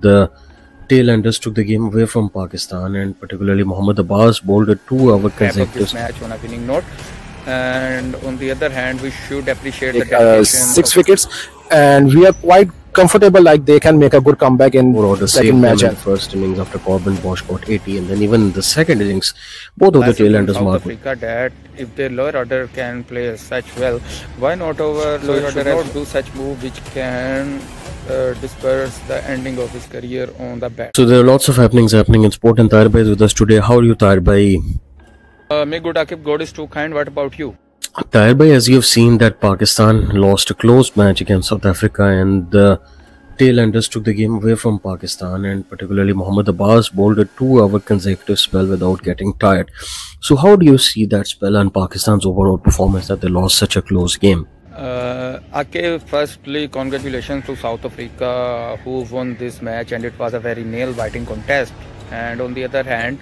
the tailenders took the game away from Pakistan, and particularly Mohammad Abbas bowled a 2-hour consecutive this match on a winning note. And on the other hand, we should appreciate the dedication 6 wickets, and we are quite comfortable like they can make a good comeback in order second match. In first innings after Corbin Bosch got 80, and then even in the second innings, both of the tailenders South Africa that if their lower order can play such well, why not our lower order not do such move which can disperse the ending of his career on the bat. So there are lots of happenings in sport, and Tahir Bhai is with us today. How are you, Tahir Bhai? May good Akib, God is too kind. What about you? Tahir Bhai, as you have seen that Pakistan lost a close match against South Africa, and the tailenders took the game away from Pakistan, and particularly Mohammad Abbas bowled a 2-hour consecutive spell without getting tired. So how do you see that spell and Pakistan's overall performance that they lost such a close game? Akib, firstly, congratulations to South Africa who won this match, and it was a very nail-biting contest. And on the other hand,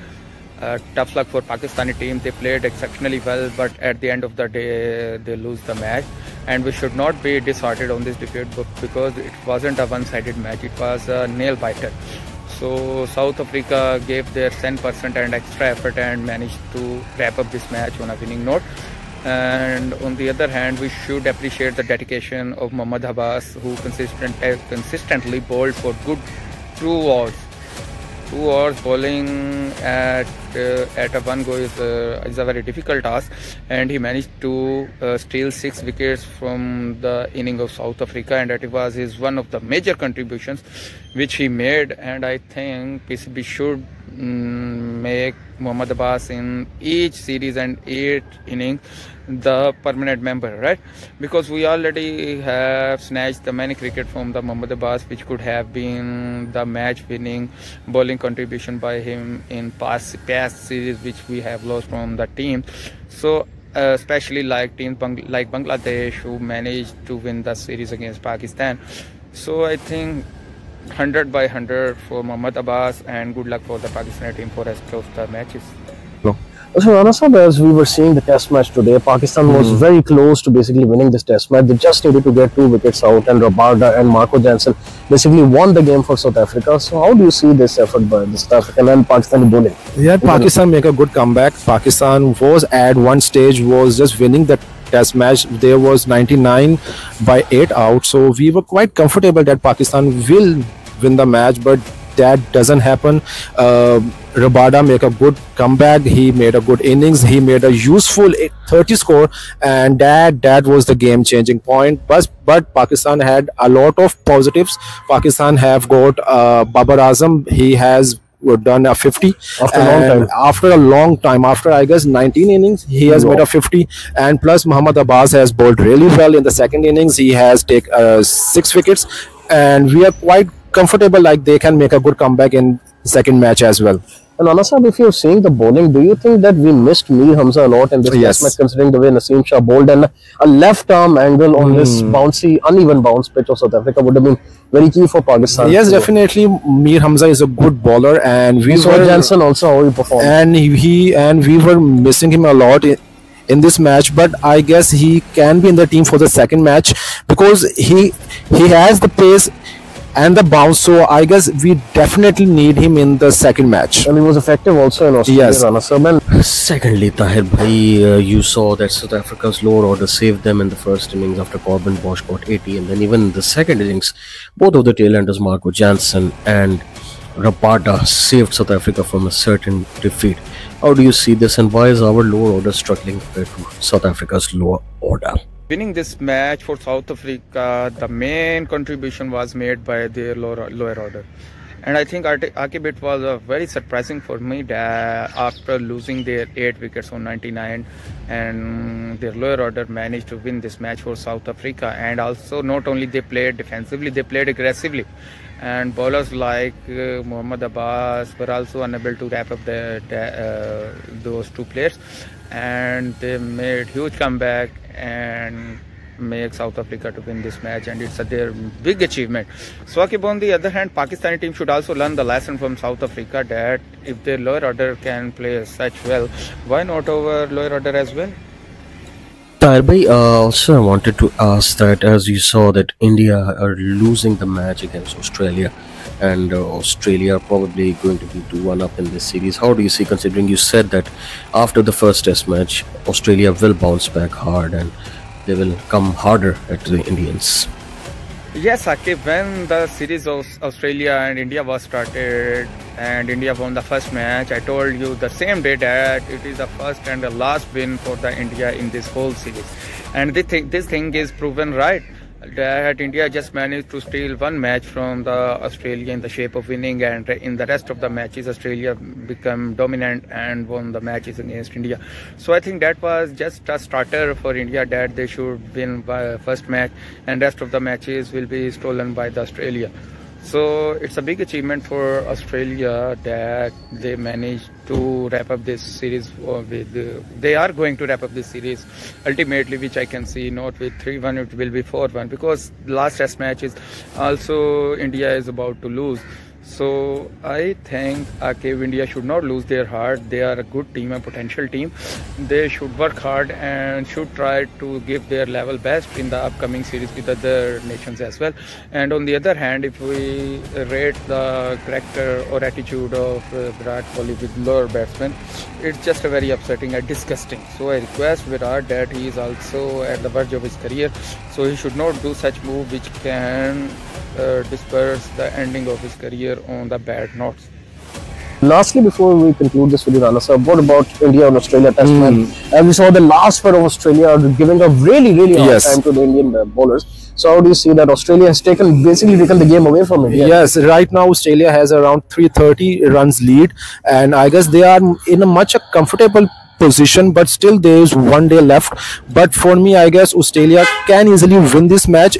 tough luck for Pakistani team. They played exceptionally well, but at the end of the day they lose the match, and we should not be disheartened on this defeat because it wasn't a one-sided match, it was a nail-biter. So South Africa gave their 10% and extra effort and managed to wrap up this match on a winning note. And on the other hand, we should appreciate the dedication of Mohammad Abbas, who consistently bowled for good 2 hours. 2 hours bowling at a one go is a very difficult task, and he managed to steal 6 wickets from the inning of South Africa, and that was one of the major contributions which he made. And I think PCB should make Mohammad Abbas in each series and 8 innings the permanent member, right? Because we already have snatched the many cricket from the Mohammad Abbas which could have been the match winning bowling contribution by him in past series which we have lost from the team. So especially like teams like Bangladesh who managed to win the series against Pakistan. So I think 100 by 100 for Mohammad Abbas, and good luck for the Pakistani team for rest of the matches. So Rana Sahib, as we were seeing the test match today, Pakistan was very close to basically winning this test match. They just needed to get 2 wickets out, and Rabada and Marco Jansen basically won the game for South Africa. So how do you see this effort by the South African and Pakistani bowling? Yeah, Pakistan make a good comeback. Pakistan was at one stage was just winning the test match. There was 99 by 8 out. So we were quite comfortable that Pakistan will win the match, but that doesn't happen. Rabada make a good comeback. He made a good innings. He made a useful 30 score, and that was the game-changing point. But Pakistan had a lot of positives. Pakistan have got Babar Azam. He has done a 50 after a long time, after I guess 19 innings he has made a 50, and plus Mohammad Abbas has bowled really well in the second innings. He has taken 6 wickets, and we are quite comfortable like they can make a good comeback in second match as well. And Rana Sahib, if you're seeing the bowling, do you think that we missed Mir Hamza a lot in this test match, considering the way Naseem Shah bowled, and a left arm angle on this bouncy, uneven bounce pitch of South Africa would have been very key for Pakistan? Yes, definitely. Mir Hamza is a good bowler, and we saw Jansen also how he performed, and we were missing him a lot in this match, but I guess he can be in the team for the second match because he has the pace and the bounce, so I guess we definitely need him in the second match. And he was effective also in Australia. Yes. Secondly, Tahir Bhai, you saw that South Africa's lower order saved them in the first innings after Corbin Bosch got 80, and then even in the second innings, both of the tailenders, Marco Jansen and Rabada, saved South Africa from a certain defeat. How do you see this, and why is our lower order struggling compared to South Africa's lower order? Winning this match for South Africa, the main contribution was made by their lower order. And I think Akib, it was very surprising for me that after losing their 8 wickets on 99, and their lower order managed to win this match for South Africa. And also not only they played defensively, they played aggressively. And bowlers like Mohammad Abbas were also unable to wrap up those 2 players. And they made huge comeback and make South Africa to win this match, and it's their big achievement. So Akib, on the other hand, Pakistani team should also learn the lesson from South Africa that if their lower order can play such well, why not our lower order as well? Tahir Bhai, also I wanted to ask that as you saw that India are losing the match against Australia, and Australia are probably going to be 2-1 up in this series. How do you see, considering you said that after the first test match, Australia will bounce back hard and they will come harder at the Indians? Yes, Akib, when the series of Australia and India was started and India won the first match, I told you the same day that it is the first and the last win for the India in this whole series. And this thing is proven right, that India just managed to steal one match from the Australia in the shape of winning, and in the rest of the matches Australia became dominant and won the matches against India. So I think that was just a starter for India, that they should win by first match and rest of the matches will be stolen by the Australia. So it's a big achievement for Australia that they managed to wrap up this series they are going to wrap up this series ultimately, which I can see not with 3-1, it will be 4-1, because last test match is also India is about to lose. So I think India should not lose their heart. They are a good team, a potential team. They should work hard and should try to give their level best in the upcoming series with other nations as well. And on the other hand, if we rate the character or attitude of Virat Kohli with lower batsmen, it's just a very upsetting and disgusting. So I request Virat that he is also at the verge of his career, so he should not do such move which can disperse the ending of his career on the bad notes. Lastly, before we conclude this video, Rana sir, what about India and Australia test match? And we saw the last pair of Australia giving a really hard time to the Indian bowlers. So how do you see that Australia has basically taken the game away from India? Yes, right now Australia has around 330 runs lead, and I guess they are in a much comfortable position, but still there is one day left. But for me, I guess Australia can easily win this match,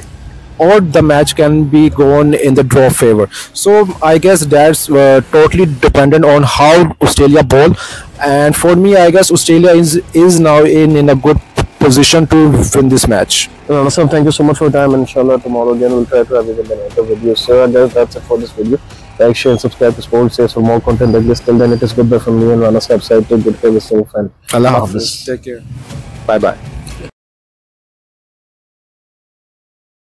or the match can be gone in the draw favor. So I guess that's totally dependent on how Australia bowl, and for me I guess Australia is now in a good position to win this match. Sir, thank you so much for your time, and inshallah tomorrow again we'll try to have another video. So that's it for this video. Like, share and subscribe to Sports Says for more content like this. Till then, it is goodbye from me and Rana Sahib. Take good care of yourself and Allah Hafiz. Take care. Bye bye.